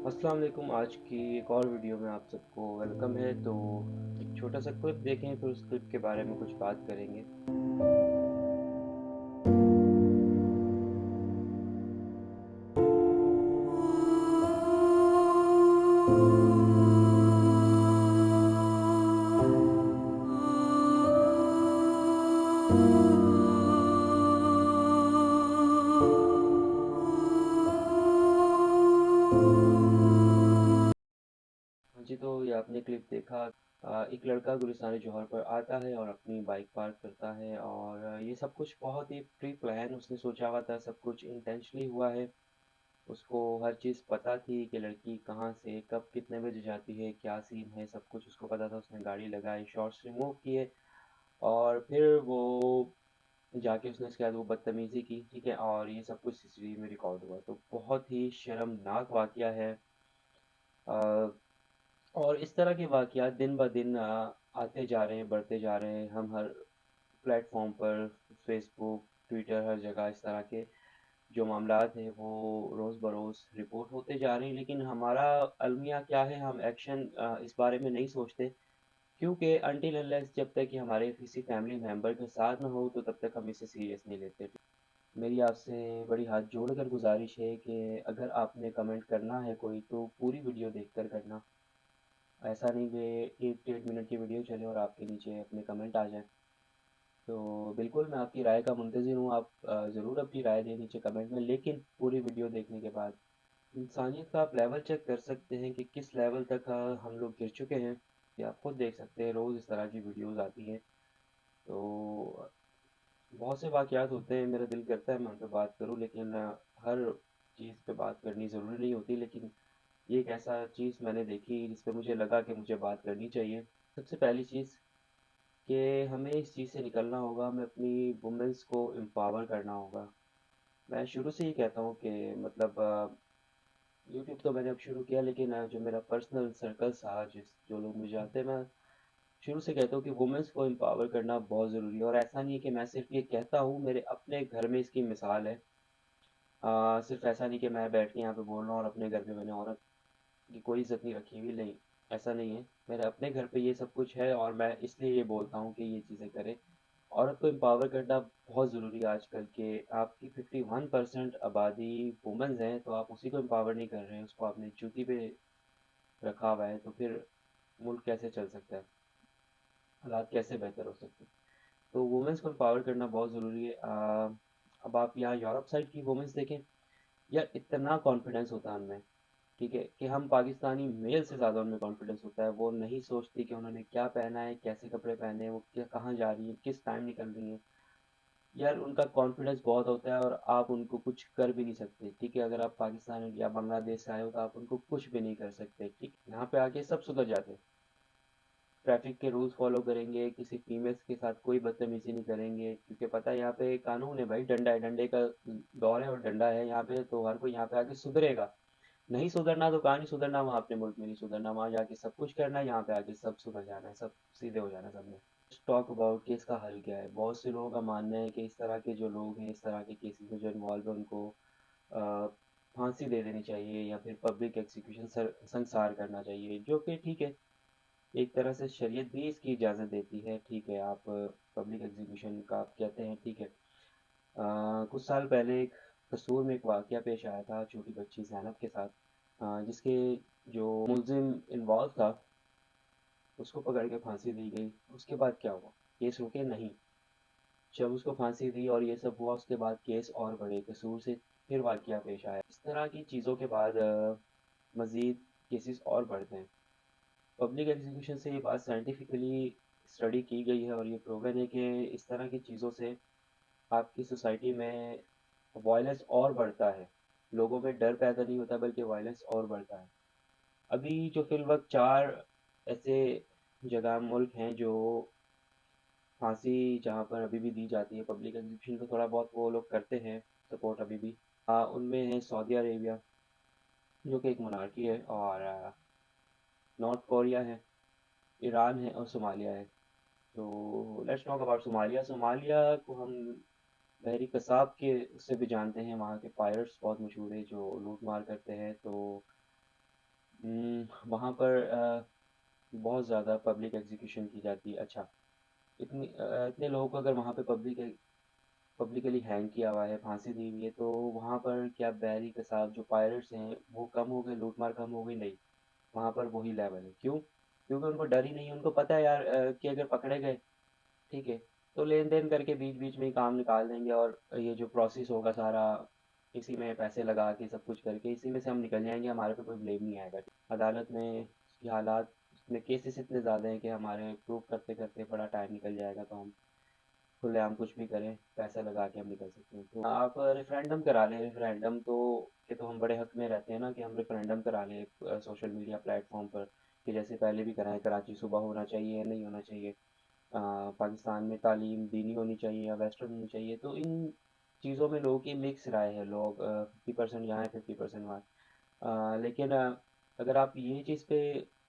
अस्सलाम वालेकुम। आज की एक और वीडियो में आप सबको वेलकम है। तो एक छोटा सा क्लिप देखें, फिर उस क्लिप के बारे में कुछ बात करेंगे। हाँ जी, तो ये आपने क्लिप देखा। एक लड़का गुलिस्तान जौहर पर आता है और अपनी बाइक पार्क करता है, और ये सब कुछ बहुत ही प्री प्लान उसने सोचा हुआ था, सब कुछ इंटेंशनली हुआ है। उसको हर चीज़ पता थी कि लड़की कहाँ से कब कितने बजे जाती है, क्या सीन है, सब कुछ उसको पता था। उसने गाड़ी लगाई, शॉर्ट्स रिमूव किए, और फिर वो जाके उसने उसके बाद वो बदतमीज़ी की, ठीक है। और ये सब कुछ सीसीटीवी में रिकॉर्ड हुआ। तो बहुत ही शर्मनाक वाकया है। अ, और इस तरह के वाकयात दिन ब दिन आते जा रहे हैं, बढ़ते जा रहे हैं। हम हर प्लेटफॉर्म पर, फेसबुक, ट्विटर, हर जगह इस तरह के जो मामलात हैं वो रोज़ बरोज़ रिपोर्ट होते जा रहे हैं। लेकिन हमारा अलमिया क्या है, हम एक्शन इस बारे में नहीं सोचते, क्योंकि अनटिल अनलेस जब तक कि हमारे किसी फैमिली मेम्बर के साथ ना हो, तो तब तक हम इसे सीरियस नहीं लेते। मेरी आपसे बड़ी हाथ जोड़कर गुजारिश है कि अगर आपने कमेंट करना है कोई, तो पूरी वीडियो देखकर करना। ऐसा नहीं कि 1 डेढ़ मिनट की वीडियो चले और आपके नीचे अपने कमेंट आ जाए। तो बिल्कुल मैं आपकी राय का मुंतज़िर हूँ। आप ज़रूर अपनी राय दें नीचे कमेंट में, लेकिन पूरी वीडियो देखने के बाद इंसानियत का आप लेवल चेक कर सकते हैं कि किस लेवल तक हम लोग गिर चुके हैं। ये आप खुद देख सकते हैं, रोज़ इस तरह की वीडियोज़ आती हैं। तो बहुत से वाक़यात होते हैं, मेरा दिल करता है मैं उन पे बात करूँ, लेकिन हर चीज़ पे बात करनी ज़रूरी नहीं होती। लेकिन ये एक ऐसा चीज़ मैंने देखी जिस पे मुझे लगा कि मुझे बात करनी चाहिए। सबसे पहली चीज़ कि हमें इस चीज़ से निकलना होगा, हमें अपनी वुमेन्स को एम्पावर करना होगा। मैं शुरू से ही कहता हूँ कि मतलब यूट्यूब तो मैंने अब शुरू किया, लेकिन जो मेरा पर्सनल सर्कल्स था, जो लोग मुझे जानते हैं, मैं शुरू से कहता हूँ कि वुमेन्स को एम्पावर करना बहुत ज़रूरी है। और ऐसा नहीं है कि मैं सिर्फ ये कहता हूँ, मेरे अपने घर में इसकी मिसाल है। सिर्फ ऐसा नहीं कि मैं बैठ के यहाँ पे बोल रहा हूँ और अपने घर पे मैंने औरत की कोई इज्जत नहीं रखी हुई, नहीं। ऐसा नहीं है, मेरे अपने घर पे ये सब कुछ है, और मैं इसलिए ये बोलता हूँ कि ये चीज़ें करें। औरत को एम्पावर करना बहुत ज़रूरी है आजकल के। आपकी 51% आबादी वुमेन्स हैं, तो आप उसी को एम्पावर नहीं कर रहे हैं, उसको आपने ड्यूटी पे रखा हुआ है। तो फिर मुल्क कैसे चल सकता है, हालात कैसे बेहतर हो सकते हैं। तो वुमेन्स को एम्पावर करना बहुत ज़रूरी है। अब आप यहाँ यूरोप साइड की वुमेन्स देखें, यार इतना कॉन्फिडेंस होता है उनमें, ठीक है, कि हम पाकिस्तानी मेल से ज़्यादा उनमें कॉन्फिडेंस होता है। वो नहीं सोचती कि उन्होंने क्या पहना है, कैसे कपड़े पहने हैं, वो क्या कहाँ जा रही है, किस टाइम निकल रही हैं। यार उनका कॉन्फिडेंस बहुत होता है, और आप उनको कुछ कर भी नहीं सकते, ठीक है। अगर आप पाकिस्तान या बांग्लादेश से आए हो, तो आप उनको कुछ भी नहीं कर सकते, ठीक। यहाँ पे आके सब सुधर जाते हैं। ट्रैफिक के रूल्स फॉलो करेंगे, किसी फीमेल्स के साथ कोई बदतमीजी नहीं करेंगे, क्योंकि पता है यहाँ पे कानून है भाई, डंडा है, डंडे का दौर है और डंडा है यहाँ पे। तो हर कोई यहाँ पे आके सुधरेगा। नहीं सुधरना तो कहाँ नहीं सुधरना, वहाँ अपने मुल्क में नहीं सुधरना, वहाँ जाके सब कुछ करना है, यहाँ पे आके सब सुधर जाना है, सब सीधे हो जाना है सबने। टॉक अबाउट कि इसका हल क्या है। बहुत से लोगों का मानना है कि इस तरह के जो लोग हैं, इस तरह के केसेस में जो इन्वॉल्व है, उनको अ, फांसी दे देनी चाहिए, या फिर पब्लिक एग्जीक्यूशन संसार करना चाहिए, जो कि ठीक है। एक तरह से शरीयत भी इसकी इजाज़त देती है, ठीक है। आप पब्लिक एग्जीक्यूशन का आप कहते हैं, ठीक है। कुछ साल पहले एक कसूर में एक वाकया पेश आया था छोटी बच्ची ज़ैनब के साथ, जिसके जो मुलजिम इन्वॉल्व था, उसको पकड़ के फांसी दी गई। उसके बाद क्या हुआ, केस रुके नहीं। जब उसको फांसी दी और ये सब हुआ, उसके बाद केस और बढ़े, कसूर से फिर वाकया पेश आया। इस तरह की चीज़ों के बाद मज़ीद केसेस और बढ़ते हैं। पब्लिक एग्जीक्यूशन से ये बात साइंटिफिकली स्टडी की गई है, और ये प्रूवन है कि इस तरह की चीज़ों से आपकी सोसाइटी में वायलेंस और बढ़ता है। लोगों में डर पैदा नहीं होता, बल्कि वायलेंस और बढ़ता है। अभी जो फिल वक्त 4 ऐसे जगह मुल्क हैं जो फांसी जहाँ पर अभी भी दी जाती है, पब्लिक एग्जीक्यूशन को थोड़ा बहुत वो लोग करते हैं सपोर्ट अभी भी। उनमें है सऊदी अरेबिया, जो कि एक मोनार्की है, और नॉर्थ कोरिया है, ईरान है, और सोमालिया है। तो let's talk about Somalia. Somalia को हम बहरी कसाब के उससे भी जानते हैं। वहाँ के पायरेट्स बहुत मशहूर है जो लूट मार करते हैं। तो वहाँ पर बहुत ज़्यादा पब्लिक एग्जीक्यूशन की जाती है। अच्छा, इतने लोगों को अगर वहाँ पे पब्लिकली हैंग किया हुआ है, फांसी दी हुई है, तो वहाँ पर क्या बैरी कसाब जो पायरेट्स हैं वो कम हो गए, लूटमार कम हो गई? नहीं, वहाँ पर वही लेवल है। क्यों? क्योंकि उनको डर ही नहीं है। उनको पता है यार कि अगर पकड़े गए, ठीक है, तो लेन देन करके बीच बीच में ही काम निकाल देंगे, और ये जो प्रोसेस होगा सारा, इसी में पैसे लगा के सब कुछ करके इसी में से हम निकल जाएंगे, हमारे पे कोई ब्लेम नहीं आएगा। अदालत में ये हालात, इसमें केसेस इतने ज़्यादा हैं कि हमारे प्रूव करते करते बड़ा टाइम निकल जाएगा, तो हम खुलेआम कुछ भी करें, पैसा लगा के हम निकल सकते हैं। तो आप रेफरेंडम करा लें। रेफरेंडम तो के तो हम बड़े हक में रहते हैं ना, कि हम रेफरेंडम करा लें सोशल मीडिया प्लेटफॉर्म पर, कि जैसे पहले भी कराएं, कराची सूबा होना चाहिए या नहीं होना चाहिए, पाकिस्तान में तालीम दीनी होनी चाहिए या वेस्टर्न होनी चाहिए। तो इन चीज़ों में लोगों की मिक्स राय है। लोग 50% यहाँ है, 50% वहाँ। लेकिन अगर आप ये चीज़ पे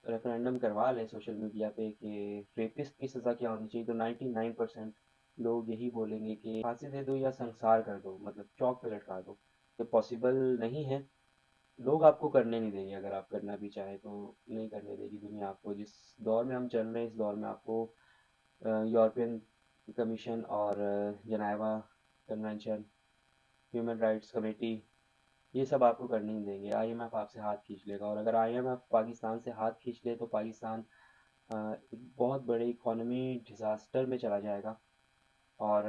रेफरेंडम करवा लें सोशल मीडिया पे कि रेपिस्ट की सज़ा क्या होनी चाहिए, तो 99% लोग यही बोलेंगे कि फांसी दे दो या संसार कर दो, मतलब चौक पे लटका दो। ये पॉसिबल नहीं है। लोग आपको करने नहीं देंगे। अगर आप करना भी चाहें तो नहीं करने देगी दुनिया आपको। जिस दौर में हम चल रहे हैं, इस दौर में आपको यूरोपियन कमीशन और जनेवा कन्वेंशन, ह्यूमन राइट्स कमेटी, ये सब आपको करने नहीं देंगे। आईएमएफ आपसे हाथ खींच लेगा, और अगर आईएमएफ पाकिस्तान से हाथ खींच ले तो पाकिस्तान एक बहुत बड़े इकोनॉमी डिज़ास्टर में चला जाएगा। और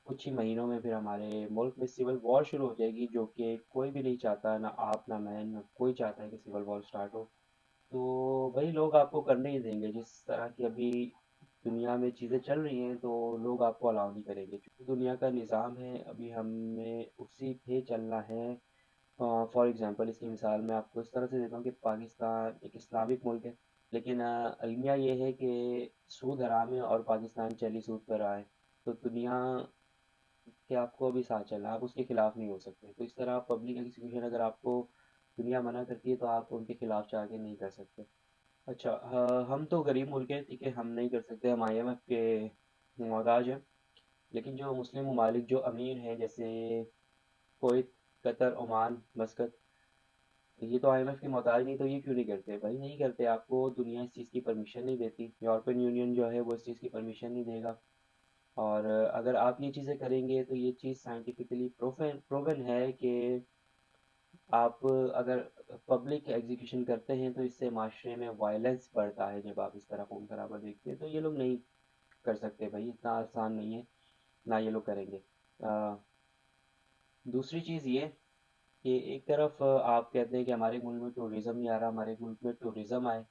कुछ ही महीनों में फिर हमारे मुल्क में सिविल वॉर शुरू हो जाएगी, जो कि कोई भी नहीं चाहता, ना आप ना मैं ना कोई चाहता है कि सिविल वॉर स्टार्ट हो। तो वही लोग आपको करने ही देंगे। जिस तरह की अभी दुनिया में चीज़ें चल रही हैं, तो लोग आपको अलाउ नहीं करेंगे, क्योंकि दुनिया का निज़ाम है, अभी हमें उसी पे चलना है। फॉर एग्जांपल, इसकी मिसाल मैं आपको इस तरह से देता हूँ कि पाकिस्तान एक इस्लामिक मुल्क है, लेकिन अलमिया ये है कि सूद हराम है और पाकिस्तान चली सूद पर रहा है। तो दुनिया के आपको अभी साथ चलना है, आप उसके खिलाफ नहीं हो सकते। तो इस तरह पब्लिक एग्जीक्यूशन अगर आपको दुनिया मना करती है, तो आप उनके खिलाफ जाके के नहीं कर सकते। अच्छा, हम तो गरीब मुल्क हैं, ठीक है, हम नहीं कर सकते, हम आईएमएफ के मोहताज हैं। लेकिन जो मुस्लिम ममालिक जो अमीर हैं, जैसे कुवैत, कतर, ओमान, मस्कत, ये तो आईएमएफ के मोहताज नहीं, तो ये क्यों नहीं करते भाई? नहीं करते। आपको दुनिया इस चीज़ की परमिशन नहीं देती। यूरोपियन यूनियन जो है वो इस चीज़ की परमिशन नहीं देगा। और अगर आप ये चीज़ें करेंगे, तो ये चीज़ साइंटिफिकली प्रूवन प्रूवन है कि आप अगर पब्लिक एग्जीक्यूशन करते हैं, तो इससे माशरे में वायलेंस बढ़ता है। जब आप इस तरह खून खराबा देखते हैं, तो ये लोग नहीं कर सकते भाई, इतना आसान नहीं है, ना ये लोग करेंगे। अ, दूसरी चीज़ ये कि एक तरफ आप कहते हैं कि हमारे मुल्क में टूरिज़्म नहीं आ रहा, हमारे मुल्क में टूरिज़्म आए,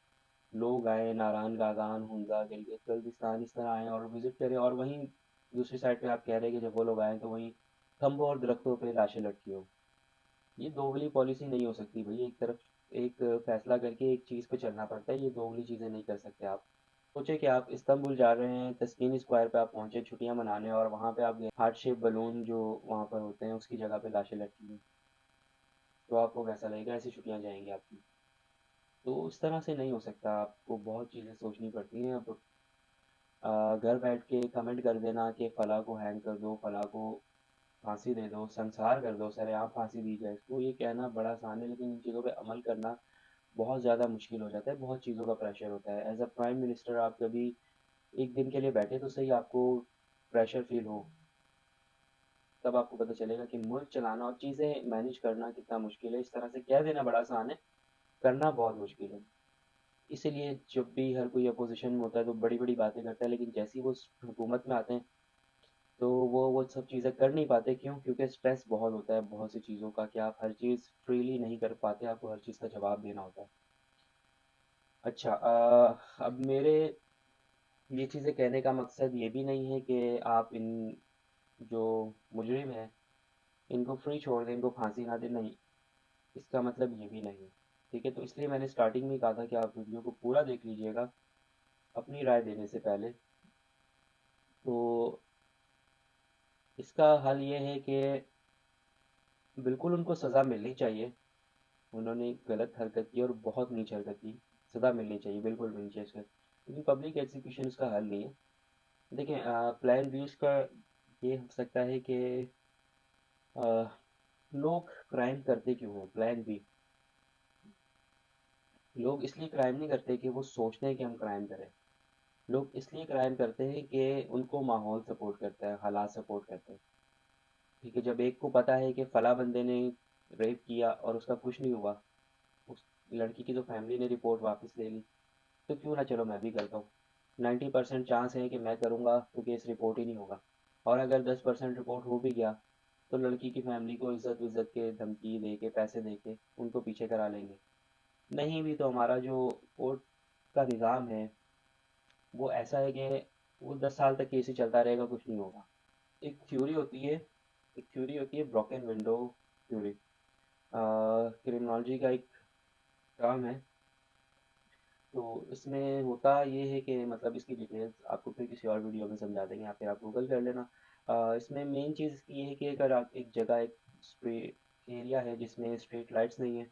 लोग आए, नारायण गागान, हुंजा, गिलगित बल्तिस्तान इस तरह आए और विज़िट करें, और वहीं दूसरी साइड पे आप कह रहे हैं कि जब वो लोग आए तो वहीं खम्भों और दरख्तों पे लाशें लटकी हो। ये दोगली पॉलिसी नहीं हो सकती भाई। एक तरफ एक फैसला करके एक चीज़ पे चलना पड़ता है, ये दोगली चीज़ें नहीं कर सकते आप। सोचे कि आप इस्तांबुल जा रहे हैं, तस्कीनी स्क्वायर पे आप पहुंचे छुट्टियां मनाने, और वहां पे आप हार्ट शेप बलून जो वहां पर होते हैं उसकी जगह पे लाशें लटकी हुई, तो आपको कैसा लगेगा? ऐसी छुट्टियां जाएंगी आपकी? तो इस तरह से नहीं हो सकता। आपको बहुत चीज़ें सोचनी पड़ती हैं। अब घर बैठ के कमेंट कर देना कि फला को हैंग कर दो, फला को फांसी दे दो, संसार कर दो, सरेआम फांसी दी जाए, इसको ये कहना बड़ा आसान है, लेकिन इन चीज़ों पे अमल करना बहुत ज़्यादा मुश्किल हो जाता है। बहुत चीज़ों का प्रेशर होता है। एज अ प्राइम मिनिस्टर आप कभी एक दिन के लिए बैठे तो सही, आपको प्रेशर फील हो, तब आपको पता चलेगा कि मुल्क चलाना और चीज़ें मैनेज करना कितना मुश्किल है। इस तरह से कह देना बड़ा आसान है, करना बहुत मुश्किल है। इसीलिए जब भी हर कोई अपोजिशन में होता है तो बड़ी बड़ी बातें करता है, लेकिन जैसे ही वो हुकूमत में आते हैं, तो वो सब चीज़ें कर नहीं पाते। क्यों? क्योंकि स्ट्रेस बहुत होता है बहुत सी चीज़ों का, कि आप हर चीज़ फ्रीली नहीं कर पाते, आपको हर चीज़ का जवाब देना होता है। अच्छा, अब मेरे ये चीज़ें कहने का मकसद ये भी नहीं है कि आप इन जो मुजरिम हैं इनको फ्री छोड़ दें, इनको फांसी ना दें, नहीं, इसका मतलब ये भी नहीं। ठीक है, तो इसलिए मैंने स्टार्टिंग में ही कहा था कि आप वीडियो को पूरा देख लीजिएगा अपनी राय देने से पहले। तो इसका हल ये है कि बिल्कुल उनको सज़ा मिलनी चाहिए। उन्होंने एक गलत हरकत की और बहुत नीच हरकत की, सज़ा मिलनी चाहिए, बिल्कुल मिलनी चाहिए इसका। लेकिन पब्लिक एग्जीक्यूशन इसका हल नहीं है। देखें, प्लान बी इसका ये हो सकता है कि अ, लोग क्राइम करते क्यों हैं, प्लान बी। लोग इसलिए क्राइम नहीं करते कि वो सोचते हैं कि हम क्राइम करें। लोग इसलिए क्राइम करते हैं कि उनको माहौल सपोर्ट करता है, हालात सपोर्ट करते हैं। ठीक है, जब एक को पता है कि फला बंदे ने रेप किया और उसका कुछ नहीं हुआ, उस लड़की की तो फैमिली ने रिपोर्ट वापस ले ली, तो क्यों ना चलो मैं भी करता हूँ। 90% चांस है कि मैं करूँगा तो केस रिपोर्ट ही नहीं होगा। और अगर 10% रिपोर्ट हो भी गया तो लड़की की फैमिली को इज्जत विज्जत के धमकी दे के पैसे दे के उनको पीछे करा लेंगे। नहीं भी तो हमारा जो कोर्ट का निज़ाम है वो ऐसा है कि वो 10 साल तक केस ही चलता रहेगा, कुछ नहीं होगा। एक थ्योरी होती है एक थ्योरी होती है ब्रोकन विंडो थ्योरी। क्रिमिनोलॉजी का एक टर्म है। तो इसमें होता ये है कि मतलब इसकी डिटेल्स आपको फिर किसी और वीडियो में समझा देंगे, या फिर आप गूगल कर लेना। इसमें मेन चीज़ इसकी ये है कि अगर आप एक जगह एक स्ट्रीट एरिया है जिसमें स्ट्रीट लाइट्स नहीं है,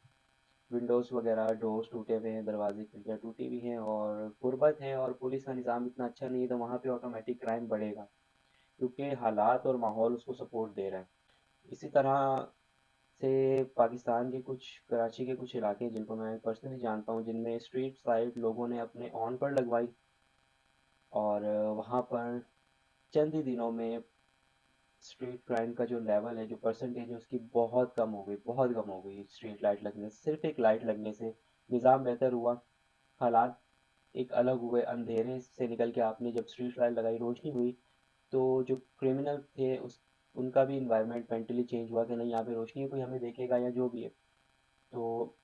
विंडोज़ वगैरह डोर्स टूटे हुए हैं, दरवाजे खिड़कियाँ टूटी हुई हैं और गुर्बत है और पुलिस का निज़ाम इतना अच्छा नहीं है, तो वहाँ पे ऑटोमेटिक क्राइम बढ़ेगा, क्योंकि हालात और माहौल उसको सपोर्ट दे रहा है। इसी तरह से पाकिस्तान के कुछ कराची के कुछ इलाके हैं जिनको मैं पर्सनली जानता हूँ, जिनमें स्ट्रीट साइड लोगों ने अपने ऑन पर लगवाई और वहाँ पर चंद ही दिनों में स्ट्रीट क्राइम का जो लेवल है, जो परसेंटेज है, उसकी बहुत कम हो गई, बहुत कम हो गई। स्ट्रीट लाइट लगने से, सिर्फ एक लाइट लगने से निज़ाम बेहतर हुआ, हालात एक अलग हुए। अंधेरे से निकल के आपने जब स्ट्रीट लाइट लगाई, रोशनी हुई, तो जो क्रिमिनल थे उस उनका भी इन्वायरमेंट मेंटली चेंज हुआ कि नहीं, यहाँ पे रोशनी है, कोई हमें देखेगा या जो भी है। तो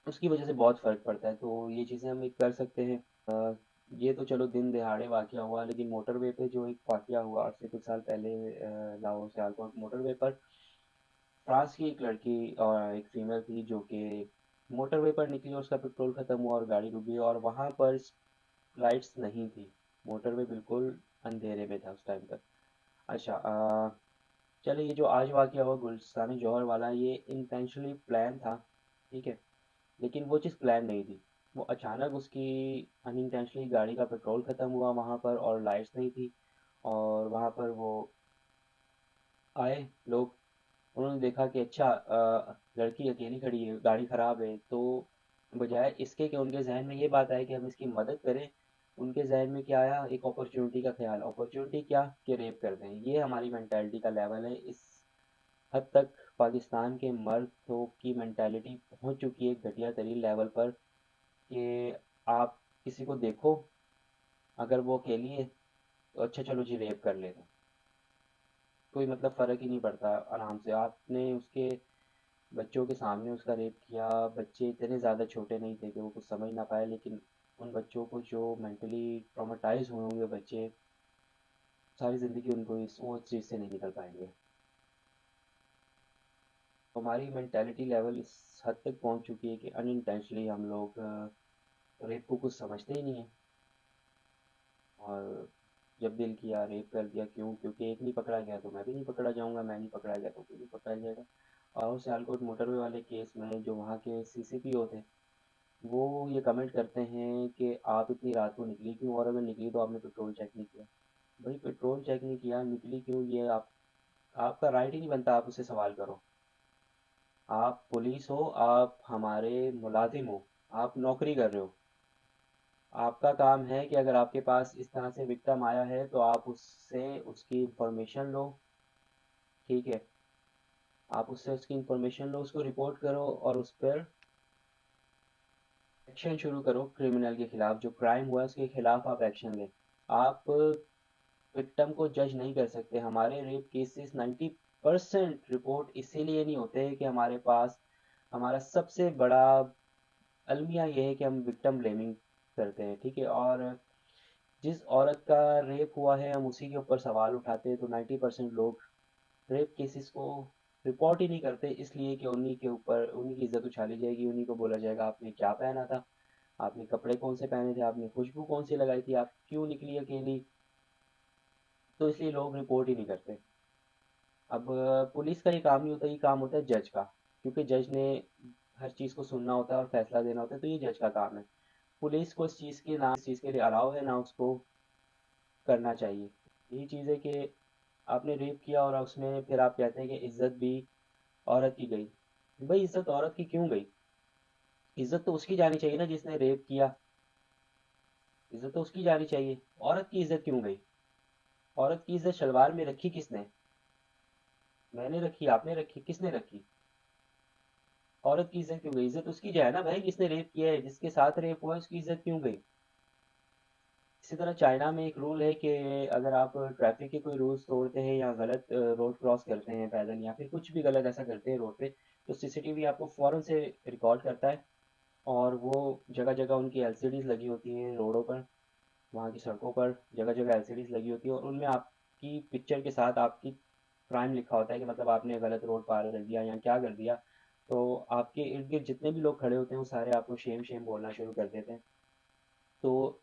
उसकी वजह से बहुत फ़र्क पड़ता है, तो ये चीज़ें हम एक कर सकते हैं। ये तो चलो दिन दहाड़े वाक़या हुआ, लेकिन मोटरवे पे जो एक वाक़या हुआ आज से कुछ साल पहले, लाहौर सियालकोट मोटरवे पर फ्रांस की एक लड़की और एक फीमेल थी जो कि मोटरवे पर निकली और उसका पेट्रोल ख़त्म हुआ और गाड़ी रुक गई और वहाँ पर लाइट्स नहीं थी। मोटरवे बिल्कुल अंधेरे में था उस टाइम पर। अच्छा, चलिए, ये जो आज वाक़या हुआ गुलिस्तान जौहर वाला, ये इंटेंशनली प्लान था, ठीक है? लेकिन वो चीज़ प्लान नहीं थी। वो अचानक उसकी अनइंटेंशनली गाड़ी का पेट्रोल ख़त्म हुआ वहाँ पर और लाइट्स नहीं थी, और वहाँ पर वो आए लोग, उन्होंने देखा कि अच्छा, लड़की अकेली खड़ी है, गाड़ी ख़राब है, तो बजाय इसके कि उनके जहन में ये बात आए कि हम इसकी मदद करें, उनके जहन में क्या आया, एक अपॉर्चुनिटी का ख्याल। अपॉर्चुनिटी क्या, कि रेप कर दें। ये हमारी मेंटालिटी का लेवल है। इस हद तक पाकिस्तान के मर्दों की मेंटालिटी पहुंच चुकी है घटिया तरीन लेवल पर, कि आप किसी को देखो, अगर वो अकेली है तो अच्छा चलो जी रेप कर लेते हैं, कोई मतलब फ़र्क ही नहीं पड़ता। आराम से आपने उसके बच्चों के सामने उसका रेप किया। बच्चे इतने ज़्यादा छोटे नहीं थे कि वो कुछ समझ ना पाए, लेकिन उन बच्चों को जो मेंटली ट्रॉमेटाइज हुए होंगे बच्चे, सारी ज़िंदगी उनको इस वो चीज़ से नहीं निकल पाएंगे। हमारी मेंटालिटी लेवल इस हद तक पहुंच चुकी है कि अनइंटेंशनली हम लोग रेप को कुछ समझते ही नहीं है, और जब दिल किया रेप कर दिया। क्यों? क्योंकि एक नहीं पकड़ा गया तो मैं भी नहीं पकड़ा जाऊंगा, मैं नहीं पकड़ा गया तो कोई नहीं पकड़ा जाएगा। और सियालकोट मोटरवे वाले केस में जो वहाँ के सीसीपीओ थे, वो ये कमेंट करते हैं कि आप इतनी रात को निकली क्यों, और अगर निकली तो आपने पेट्रोल चेक नहीं किया। भाई पेट्रोल चेक नहीं किया, निकली क्यों, ये आपका राइट ही नहीं बनता, आप उससे सवाल करो। आप पुलिस हो, आप हमारे मुलाजिम हो, आप नौकरी कर रहे हो। आपका काम है कि अगर आपके पास इस तरह से विक्टिम आया है तो आप उससे उसकी इंफॉर्मेशन लो, ठीक है? आप उससे उसकी इंफॉर्मेशन लो, उसको रिपोर्ट करो और उस पर एक्शन शुरू करो। क्रिमिनल के खिलाफ जो क्राइम हुआ है उसके खिलाफ आप एक्शन लें। आप विक्टिम को जज नहीं कर सकते। हमारे रेप केसेस 90% रिपोर्ट इसीलिए नहीं होते कि हमारे पास हमारा सबसे बड़ा अलमिया ये है कि हम विक्टिम ब्लेमिंग करते हैं, ठीक है? और जिस औरत का रेप हुआ है हम उसी के ऊपर सवाल उठाते हैं, तो 90% लोग रेप केसेस को रिपोर्ट ही नहीं करते, इसलिए कि उन्हीं के ऊपर उन्हीं की इज्जत उछाली जाएगी, उन्हीं को बोला जाएगा आपने क्या पहना था, आपने कपड़े कौन से पहने थे, आपने खुशबू कौन सी लगाई थी, आप क्यों निकली अकेली। तो इसलिए लोग रिपोर्ट ही नहीं करते। अब पुलिस का ये काम नहीं होता, ये काम होता है जज का, क्योंकि जज ने हर चीज़ को सुनना होता है और फैसला देना होता है, तो ये जज का काम है। पुलिस को इस चीज़ के ना इस चीज़ के लिए अलाउ है ना उसको करना चाहिए। यही चीज़ है कि आपने रेप किया और उसमें फिर आप कहते हैं कि इज्जत भी औरत की गई। भाई इज्जत औरत की क्यों गई? इज्जत तो उसकी जानी चाहिए ना जिसने रेप किया। इज्जत तो उसकी जानी चाहिए। औरत की इज्जत क्यों गई? औरत की इज्जत शलवार में रखी किसने? मैंने रखी, आपने रखी, किसने रखी? औरत की इज्जत क्यों गई? इज्जत उसकी जाए ना भाई, जिसने रेप किया है, जिसके साथ रेप हुआ है, उसकी इज्जत क्यों गई? इसी तरह चाइना में एक रूल है कि अगर आप ट्रैफिक के कोई रूल्स तोड़ते हैं या गलत रोड क्रॉस करते हैं पैदल, या फिर कुछ भी गलत ऐसा करते हैं रोड पे, तो सीसीटीवी आपको फौरन से रिकॉर्ड करता है। और वो जगह जगह उनकी एलसीडीज लगी होती हैं रोडों पर, वहाँ की सड़कों पर जगह जगह एलसीडीज लगी होती है, और उनमें आपकी पिक्चर के साथ आपकी क्राइम लिखा होता है कि मतलब आपने गलत रोड पार कर दिया या क्या कर दिया। तो आपके इर्द गिर्द जितने भी लोग खड़े होते हैं वो सारे आपको शेम शेम बोलना शुरू कर देते हैं। तो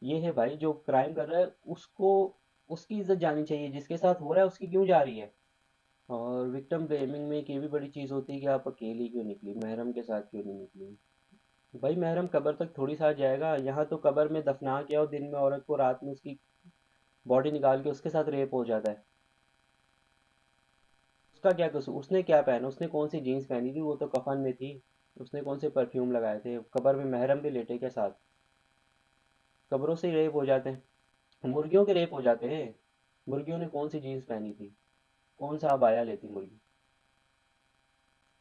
ये है भाई, जो क्राइम कर रहा है उसको उसकी इज्जत जानी चाहिए, जिसके साथ हो रहा है उसकी क्यों जा रही है? और विक्टिम ब्लेमिंग में एक ये भी बड़ी चीज़ होती है कि आप अकेली क्यों निकली, महरम के साथ क्यों नहीं निकली? भाई महरम कब्र तक थोड़ी साथ जाएगा? यहाँ तो कब्र में दफना के और दिन में औरत को, रात में उसकी बॉडी निकाल के उसके साथ रेप हो जाता है। उसका क्या कसूर? उसने क्या पहना? उसने कौन सी जीन्स पहनी थी? वो तो कफन में थी। उसने कौन से परफ्यूम लगाए थे? कब्र में महरम भी लेटे के साथ? कब्रों से ही रेप हो जाते हैं। मुर्गियों के रेप हो जाते हैं। मुर्गियों ने कौन सी जीन्स पहनी थी? कौन सा अबाया लेती मुर्गी?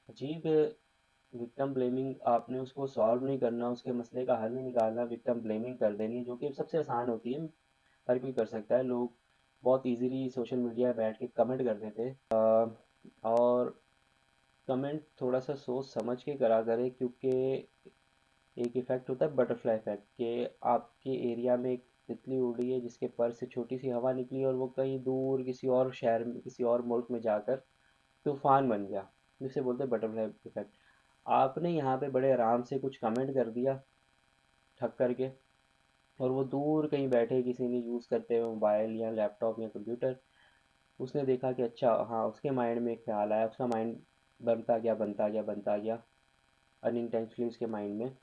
अजीब है। विक्टिम ब्लेमिंग, आपने उसको सॉल्व नहीं करना, उसके मसले का हल नहीं निकालना, विक्टिम ब्लेमिंग कर देनी, जो कि सबसे आसान होती है। हर कोई कर सकता है। लोग बहुत इजीली सोशल मीडिया बैठ के कमेंट कर देते हैं। और कमेंट थोड़ा सा सोच समझ के करा करें, क्योंकि एक इफ़ेक्ट होता है बटरफ्लाई इफेक्ट, कि आपके एरिया में एक तितली उड़ी है जिसके पर से छोटी सी हवा निकली और वो कहीं दूर किसी और शहर में, किसी और मुल्क में जाकर तूफान बन गया, जिसे बोलते हैं बटरफ्लाई इफेक्ट। आपने यहाँ पे बड़े आराम से कुछ कमेंट कर दिया ठक करके, और वो दूर कहीं बैठे किसी ने यूज़ करते हुए मोबाइल या लैपटॉप या कंप्यूटर, उसने देखा कि अच्छा हाँ, उसके माइंड में एक ख्याल आया, उसका माइंड बनता गया बनता गया बनता गया, अनइंटेंशनली उसके माइंड में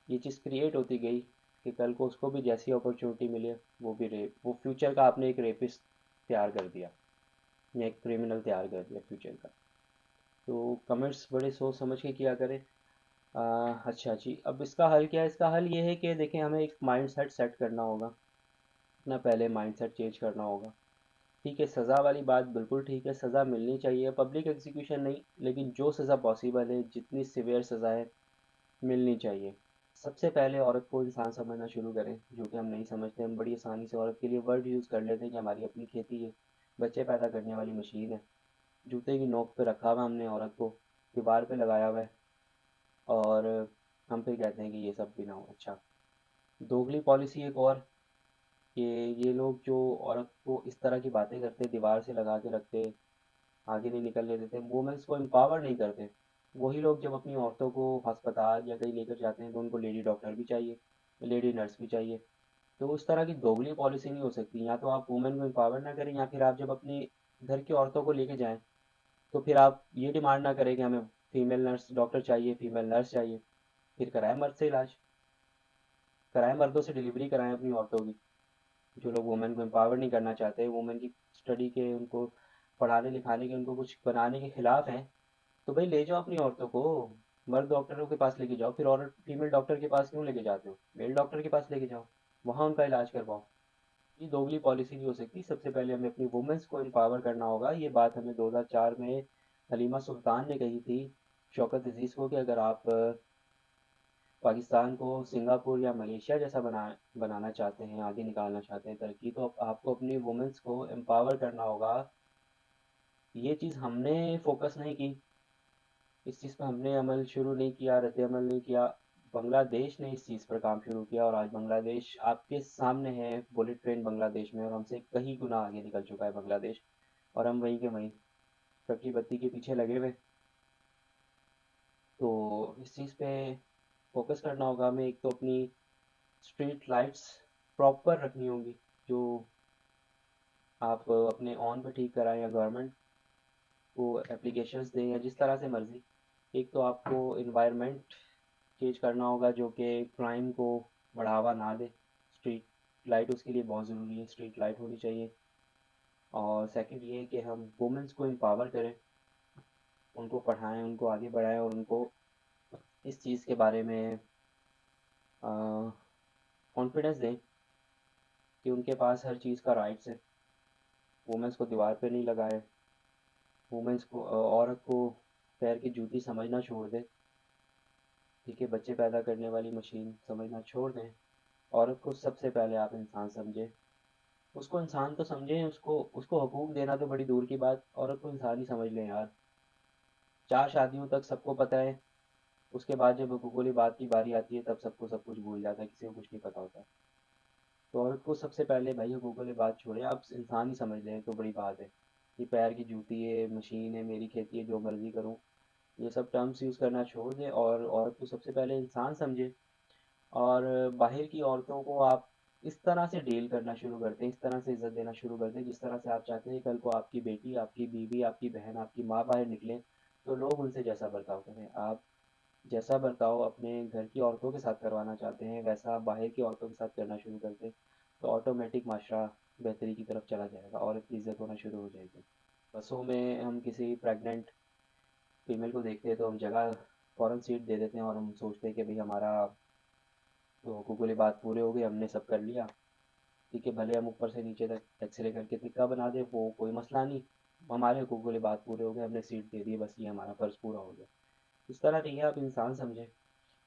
ये चीज़ क्रिएट होती गई कि कल को उसको भी जैसी अपॉर्चुनिटी मिले वो भी रेप, वो फ्यूचर का आपने एक रेपिस्ट तैयार कर दिया, या एक क्रिमिनल तैयार कर दिया फ्यूचर का। तो कमेंट्स बड़े सोच समझ के किया करें। अच्छा जी, अब इसका हल क्या है? इसका हल ये है कि देखें, हमें एक माइंड सेट सेट करना होगा। अपना पहले माइंड सेट चेंज करना होगा। ठीक है, सज़ा वाली बात बिल्कुल ठीक है, सज़ा मिलनी चाहिए, पब्लिक एग्जीक्यूशन नहीं, लेकिन जो सज़ा पॉसिबल है, जितनी सिवियर सज़ा है, मिलनी चाहिए। सबसे पहले औरत को इंसान समझना शुरू करें, जो कि हम नहीं समझते। हम बड़ी आसानी से औरत के लिए वर्ड यूज़ कर लेते हैं कि हमारी अपनी खेती है, बच्चे पैदा करने वाली मशीन है। जूते की नोक पे रखा हुआ हमने औरत को, दीवार पे लगाया हुआ है, और हम फिर कहते हैं कि ये सब भी ना हो। अच्छा, दोगली पॉलिसी एक और, कि ये लोग जो औरत को इस तरह की बातें करते, दीवार से लगा के रखते, आगे नहीं निकलने देते, वुमेन्स को एम्पावर नहीं करते। वही लोग जब अपनी औरतों को अस्पताल या कहीं लेकर जाते हैं तो उनको लेडी डॉक्टर भी चाहिए, लेडी नर्स भी चाहिए। तो उस तरह की दोगली पॉलिसी नहीं हो सकती। या तो आप वुमेन को एम्पावर ना करें, या फिर आप जब अपनी घर की औरतों को लेके जाएं तो फिर आप ये डिमांड ना करें कि हमें फीमेल नर्स डॉक्टर चाहिए, फीमेल नर्स चाहिए। फिर कराएं मर्द से इलाज, कराएं मर्दों से डिलीवरी कराएं अपनी औरतों की। जो लोग वुमेन को एम्पावर नहीं करना चाहते, वुमेन की स्टडी के, उनको पढ़ाने लिखाने के, उनको कुछ बनाने के खिलाफ हैं, तो भाई ले जाओ अपनी औरतों को मर्द डॉक्टरों के पास लेके जाओ। फिर औरत फीमेल डॉक्टर के पास क्यों लेके जाते हो? मेल डॉक्टर के पास लेके जाओ, वहाँ उनका इलाज करवाओ। ये दोगली पॉलिसी नहीं हो सकती। सबसे पहले हमें अपनी वुमेन्स को एम्पावर करना होगा। ये बात हमें 2004 में हलीमा सुल्तान ने कही थी शौकत अजीज़ को, कि अगर आप पाकिस्तान को सिंगापुर या मलेशिया जैसा बनाना चाहते हैं, आगे निकालना चाहते हैं तरक्की, तो आपको अपनी वुमेन्स को एम्पावर करना होगा। ये चीज़ हमने फोकस नहीं की, इस चीज़ पर हमने अमल शुरू नहीं किया, रद्द अमल नहीं किया। बांग्लादेश ने इस चीज़ पर काम शुरू किया, और आज बांग्लादेश आपके सामने है, बुलेट ट्रेन बांग्लादेश में, और हमसे कहीं गुना आगे निकल चुका है बांग्लादेश। और हम वहीं के वहीं कटी बत्ती के पीछे लगे हुए। तो इस चीज़ पे फोकस करना होगा हमें। एक तो अपनी स्ट्रीट लाइट्स प्रॉपर रखनी होंगी, जो आप अपने ऑन पे ठीक कराएं, या गवर्नमेंट को एप्लीकेशंस दें, या जिस तरह से मर्ज़ी। एक तो आपको इन्वायरमेंट चेंज करना होगा, जो कि क्राइम को बढ़ावा ना दे। स्ट्रीट लाइट उसके लिए बहुत ज़रूरी है, स्ट्रीट लाइट होनी चाहिए। और सेकंड ये है कि हम वुमेंस को एम्पावर करें, उनको पढ़ाएं, उनको आगे बढ़ाएं, और उनको इस चीज़ के बारे में कॉन्फिडेंस दें कि उनके पास हर चीज़ का राइट्स है। वुमेंस को दीवार पे नहीं लगाए, वुमेंस को औरत को पैर की जूती समझना छोड़ दें, ठीक है, बच्चे पैदा करने वाली मशीन समझना छोड़ दें। औरत को सबसे पहले आप इंसान समझें, उसको इंसान तो समझें, उसको उसको हकूक देना तो बड़ी दूर की बात, औरत को इंसान ही समझ लें यार। 4 शादियों तक सबको पता है, उसके बाद जब हकूक़ुल बात की बारी आती है तब सबको सब कुछ भूल जाता है, किसी को कुछ नहीं पता होता। तो औरत को सबसे पहले भाई हकूक़ुल बात छोड़ें, आप इंसान ही समझ लें तो बड़ी बात है। ये पैर की जूती है, मशीन है, मेरी खेती है, जो मर्ज़ी करूँ, ये सब टर्म्स यूज़ करना छोड़ दें और औरत को सबसे पहले इंसान समझें। और बाहर की औरतों को आप इस तरह से डील करना शुरू करते हैं, इस तरह से इज़्ज़त देना शुरू कर दें जिस तरह से आप चाहते हैं कल को आपकी बेटी, आपकी बीवी, आपकी बहन, आपकी माँ बाहर निकलें तो लोग उनसे जैसा बर्ताव करें। आप जैसा बर्ताव अपने घर की औरतों के साथ करवाना चाहते हैं वैसा आप बाहर की औरतों के साथ करना शुरू कर दें, तो ऑटोमेटिक माशरा बेहतरी की तरफ चला जाएगा, औरत की इज़्ज़त होना शुरू हो जाएगी। बसों में हम किसी प्रेग्नेंट फीमेल को देखते हैं तो हम जगह फ़ौरन सीट दे देते हैं और हम सोचते हैं कि भाई हमारा तो हकूक़ुल बात पूरे हो गए, हमने सब कर लिया, ठीक है, भले हम ऊपर से नीचे तक एक्सरे करके टिक्का बना दें, वो कोई मसला नहीं, हमारे हकूक़ुल बात पूरे हो गए, हमने सीट दे दी, बस ये हमारा फ़र्ज़ पूरा हो गया। इस तरह नहीं है, आप इंसान समझें,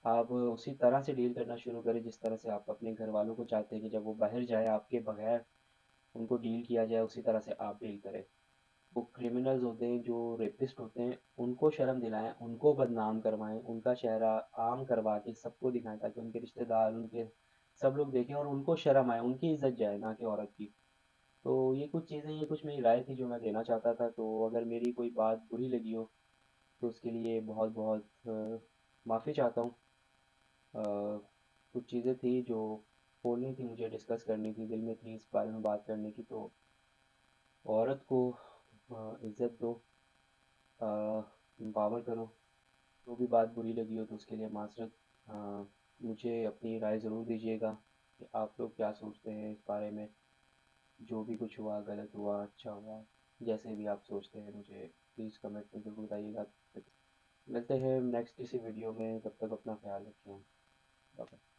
आप उसी तरह से डील करना शुरू करें जिस तरह से आप अपने घर वालों को चाहते हैं कि जब वो बाहर जाए आपके बगैर उनको डील किया जाए, उसी तरह से आप डील करें। वो क्रिमिनल्स होते हैं जो रेपिस्ट होते हैं उनको शर्म दिलाएं, उनको बदनाम करवाएं, उनका चेहरा आम करवा के सबको दिखाएं ताकि उनके रिश्तेदार, उनके सब लोग देखें और उनको शर्म आए, उनकी इज्जत जाए ना कि औरत की। तो ये कुछ चीज़ें, ये कुछ मेरी राय थी जो मैं देना चाहता था, तो अगर मेरी कोई बात बुरी लगी हो तो उसके लिए बहुत बहुत माफ़ी चाहता हूँ। कुछ चीज़ें थी जो बोलनी थी, मुझे डिस्कस करनी थी, दिल में थी इस बारे में बात करने की, तो औरत को इज़्ज़त दो, एम्पावर करो। जो भी बात बुरी लगी हो तो उसके लिए माज़रत। मुझे अपनी राय ज़रूर दीजिएगा कि आप लोग क्या सोचते हैं इस बारे में, जो भी कुछ हुआ, गलत हुआ, अच्छा हुआ, जैसे भी आप सोचते हैं मुझे प्लीज़ कमेंट में ज़रूर बताइएगा। मिलते हैं नेक्स्ट किसी वीडियो में, तब तक अपना ख्याल रखें। Bye bye.